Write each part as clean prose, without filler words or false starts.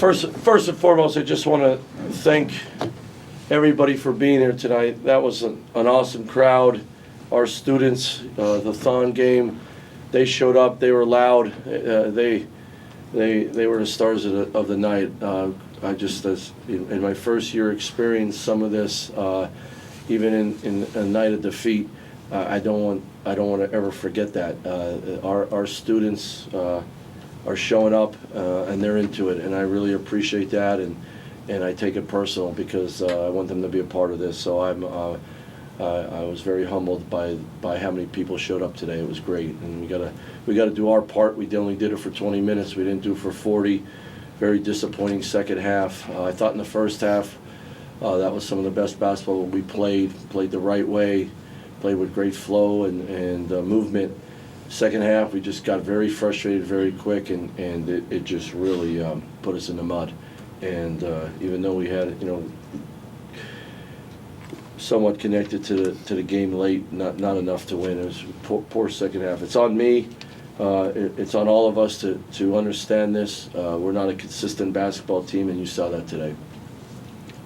First and foremost, I just want to thank everybody for being here tonight. That was an awesome crowd. Our students, the Thon game, they showed up. They were loud. They were the stars of the night. I just, in my first year, experienced some of this, even in a night of defeat. I don't want to ever forget that. Our students are showing up and they're into it, and I really appreciate that, and I take it personal because I want them to be a part of this. So I was very humbled by how many people showed up today. It was great, and we gotta do our part. We only did it for 20 minutes. We didn't do it for 40. Very disappointing second half. I thought in the first half that was some of the best basketball we played the right way, played with great flow and movement. Second half, we just got very frustrated very quick, and it just really put us in the mud. And even though we had, somewhat connected to the game late, not enough to win. It was poor second half. It's on me. It's on all of us to understand this. We're not a consistent basketball team, and you saw that today.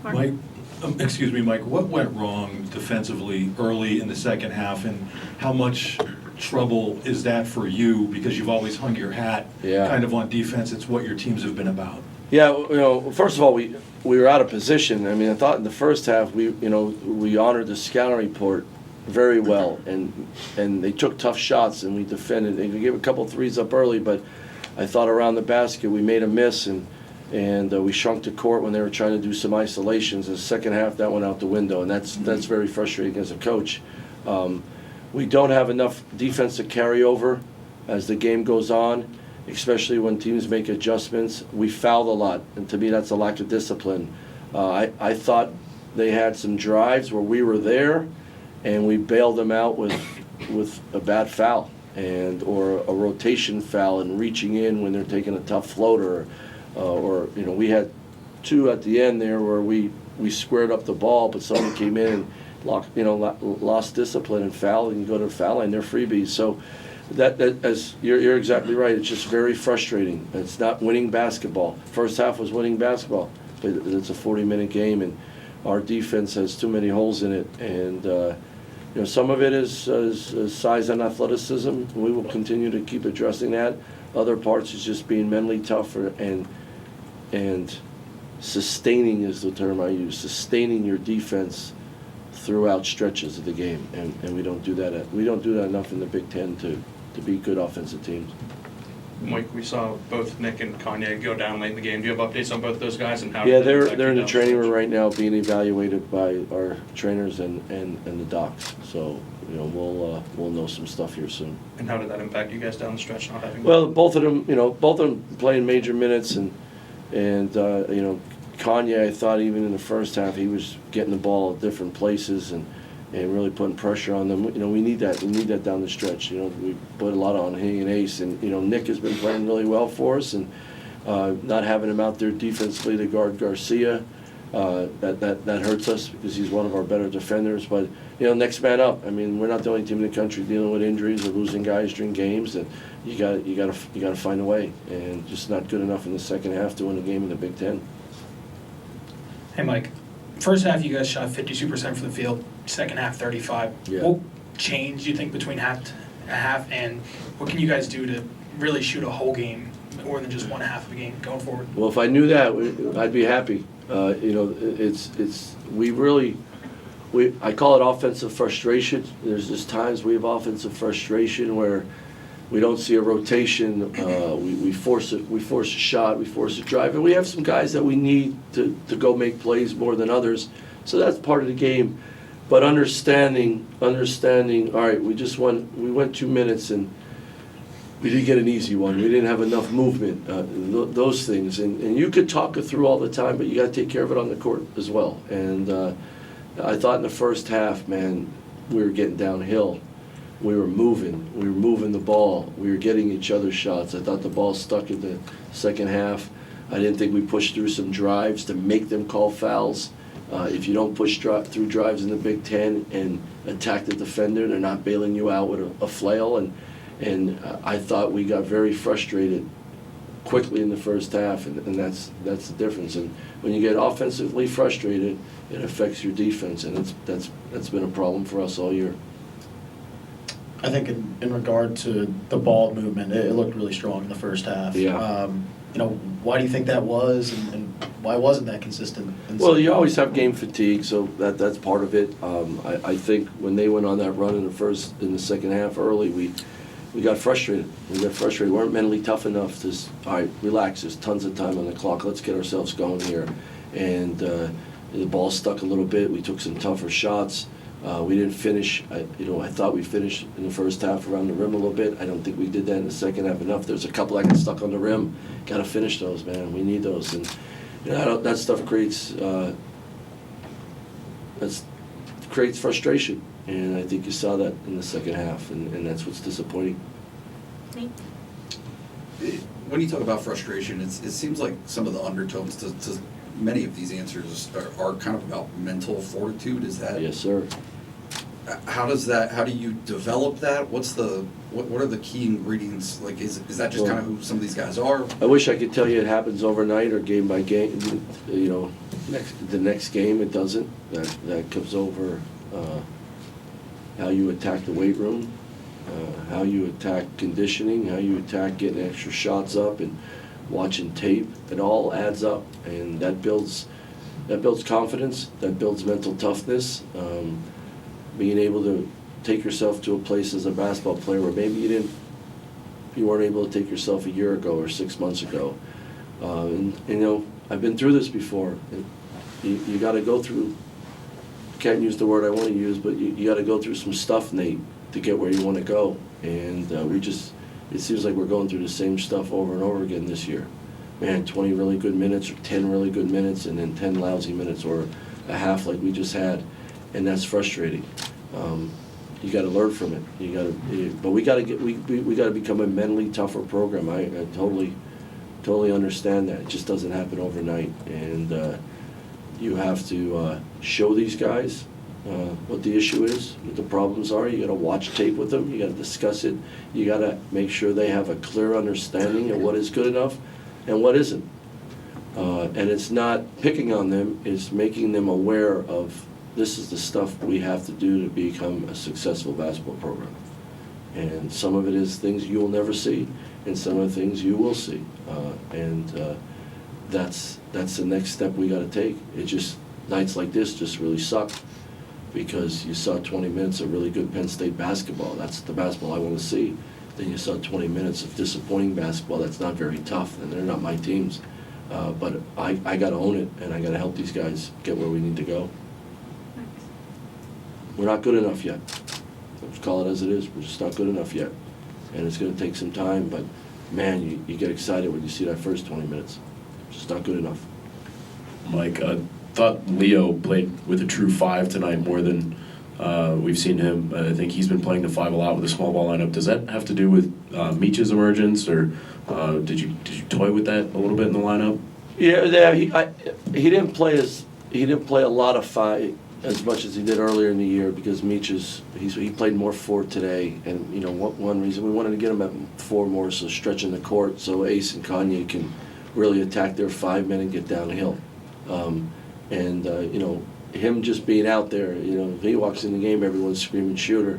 Mike, Mike, what went wrong defensively early in the second half, and how much trouble is that for you, because you've always hung your hat kind of on defense? It's what your teams have been about. Yeah, first of all, we were out of position. I mean, I thought in the first half we honored the scouting report very well, and they took tough shots, and we defended. And we gave a couple threes up early, but I thought around the basket we made a miss, and we shrunk the court when they were trying to do some isolations. In the second half, that went out the window, and that's very frustrating as a coach. We don't have enough defense to carry over as the game goes on, especially when teams make adjustments. We fouled a lot, and to me that's a lack of discipline. I thought they had some drives where we were there, and we bailed them out with a bad foul or a rotation foul and reaching in when they're taking a tough floater. Or we had two at the end there where we squared up the ball, but someone came in and lost discipline and fouled, and you go to the foul line, they're freebies. So that as you're exactly right, it's just very frustrating. It's not winning basketball. First half was winning basketball, but it's a 40-minute game, and our defense has too many holes in it. And some of it is size and athleticism. We will continue to keep addressing that. Other parts is just being mentally tougher and sustaining is the term I use. Sustaining your defense throughout stretches of the game, and we don't do that. We don't do that enough in the Big Ten to be good offensive teams. Mike, we saw both Nick and Kanye go down late in the game. Do you have updates on both those guys and how? Yeah, they're in the training room right now, being evaluated by our trainers and the docs. So we'll know some stuff here soon. And how did that impact you guys down the stretch, not having? Well, both of them playing major minutes, and Kanye, I thought even in the first half he was getting the ball at different places and really putting pressure on them. We need that. We need that down the stretch. We put a lot on he and Ace, and Nick has been playing really well for us, and not having him out there defensively to guard Garcia, that hurts us because he's one of our better defenders. But next man up. I mean, we're not the only team in the country dealing with injuries or losing guys during games, and you got to find a way, and just not good enough in the second half to win a game in the Big Ten. Hey, Mike. First half, you guys shot 52% from the field. Second half, 35%. Yeah. What changed, do you think, between half, and what can you guys do to really shoot a whole game more than just one half of a game going forward? Well, if I knew that, I'd be happy. I call it offensive frustration. There's just times we have offensive frustration where we don't see a rotation. We force a shot, we force a drive, and we have some guys that we need to go make plays more than others. So that's part of the game. But understanding. All right, we went 2 minutes and we didn't get an easy one. We didn't have enough movement. Those things, and you could talk it through all the time, but you got to take care of it on the court as well. And I thought in the first half, man, we were getting downhill. We were moving the ball. We were getting each other's shots. I thought the ball stuck in the second half. I didn't think we pushed through some drives to make them call fouls. If you don't push through drives in the Big Ten and attack the defender, they're not bailing you out with a flail. And I thought we got very frustrated quickly in the first half, and that's the difference. And when you get offensively frustrated, it affects your defense, and that's been a problem for us all year. I think in regard to the ball movement, it looked really strong in the first half. Yeah. Why do you think that was, and why wasn't that consistent? Well, you always have game fatigue, so that's part of it. I think when they went on that run in the second half early, we got frustrated. We weren't mentally tough enough to, all right, relax, there's tons of time on the clock, let's get ourselves going here. And the ball stuck a little bit, we took some tougher shots. We didn't finish, I thought we finished in the first half around the rim a little bit. I don't think we did that in the second half enough. There's a couple that got stuck on the rim. Got to finish those, man. We need those. And that stuff creates frustration. And I think you saw that in the second half, and that's what's disappointing. Nate? When you talk about frustration, it seems like some of the undertones to many of these answers are kind of about mental fortitude. Is that? Yes, sir. How do you develop that? What are the key ingredients? Like, is that just kind of who some of these guys are? I wish I could tell you it happens overnight or game by game. The next game it doesn't. That comes over how you attack the weight room, how you attack conditioning, how you attack getting extra shots up and watching tape. It all adds up, and that builds confidence. That builds mental toughness. Being able to take yourself to a place as a basketball player where maybe you weren't able to take yourself a year ago or 6 months ago. I've been through this before. You got to go through. Can't use the word I want to use, but you got to go through some stuff, Nate, to get where you want to go. And it seems like we're going through the same stuff over and over again this year. Man, 20 really good minutes or 10 really good minutes, and then 10 lousy minutes or a half like we just had. And that's frustrating. You got to learn from it. But we got to become a mentally tougher program. I totally understand that. It just doesn't happen overnight, and you have to show these guys what the issue is, what the problems are. You got to watch tape with them. You got to discuss it. You got to make sure they have a clear understanding of what is good enough and what isn't. And it's not picking on them. It's making them aware of. This is the stuff we have to do to become a successful basketball program. And some of it is things you'll never see, and some of the things you will see. That's the next step we got to take. Nights like this just really suck because you saw 20 minutes of really good Penn State basketball. That's the basketball I want to see. Then you saw 20 minutes of disappointing basketball that's not very tough, and they're not my teams. But I got to own it, and I got to help these guys get where we need to go. We're not good enough yet. Let's call it as it is. We're just not good enough yet. And it's going to take some time, but man, you get excited when you see that first 20 minutes. Just not good enough. Mike, I thought Leo played with a true 5 tonight more than we've seen him. I think he's been playing the 5 a lot with a small ball lineup. Does that have to do with Meach's emergence, or did you toy with that a little bit in the lineup? Yeah, he didn't play a lot of 5 as much as he did earlier in the year because he played more 4 today, and one reason we wanted to get him at 4 more, so stretching the court so Ace and Kanye can really attack their 5 men and get downhill. Him just being out there, if he walks in the game, everyone's screaming shooter.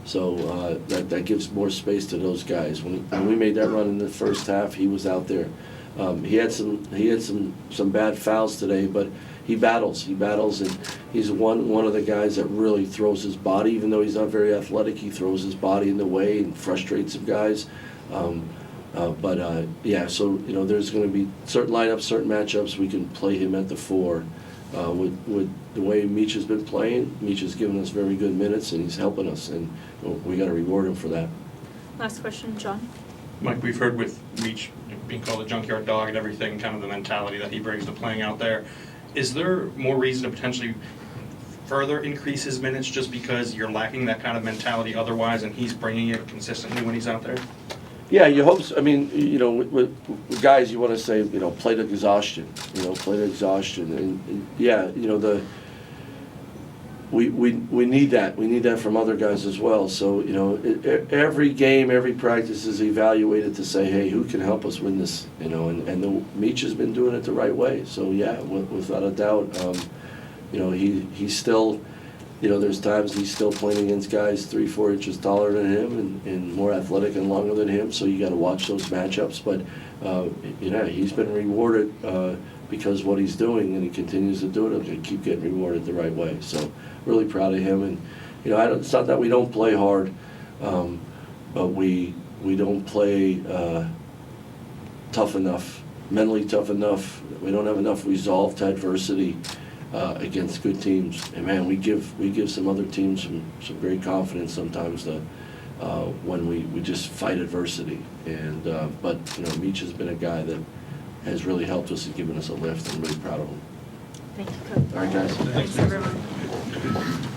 So that gives more space to those guys. When we made that run in the first half, he was out there. He had some bad fouls today, but he battles, and he's one of the guys that really throws his body, even though he's not very athletic. He throws his body in the way and frustrates some guys. So there's going to be certain lineups, certain matchups we can play him at the 4. With the way Meach has been playing, Meach has given us very good minutes, and he's helping us, and we got to reward him for that. Last question, John. Mike, we've heard with Meach being called a junkyard dog and everything, kind of the mentality that he brings to playing out there. Is there more reason to potentially further increase his minutes just because you're lacking that kind of mentality otherwise, and he's bringing it consistently when he's out there? Yeah, you hope so. I mean, with guys, you want to say, play to exhaustion. And yeah, we need that. We need that from other guys as well. So, you know, every game, every practice is evaluated to say, hey, who can help us win this? You know, and Meach has been doing it the right way. So, yeah, without a doubt, you know, he's still, you know, there's times he's still playing against guys 3-4 inches taller than him and more athletic and longer than him. So you got to watch those matchups. But, you know, he's been rewarded because what he's doing, and he continues to do it, he'll keep getting rewarded the right way. So really proud of him. And, you know, it's not that we don't play hard, but we don't play tough enough, mentally tough enough. We don't have enough resolve to adversity against good teams. And, man, we give some other teams some great confidence sometimes when we just fight adversity. And but, you know, Meach has been a guy that has really helped us and given us a lift. I'm really proud of him. Thank you, Coach. All right, guys. Thanks, everyone.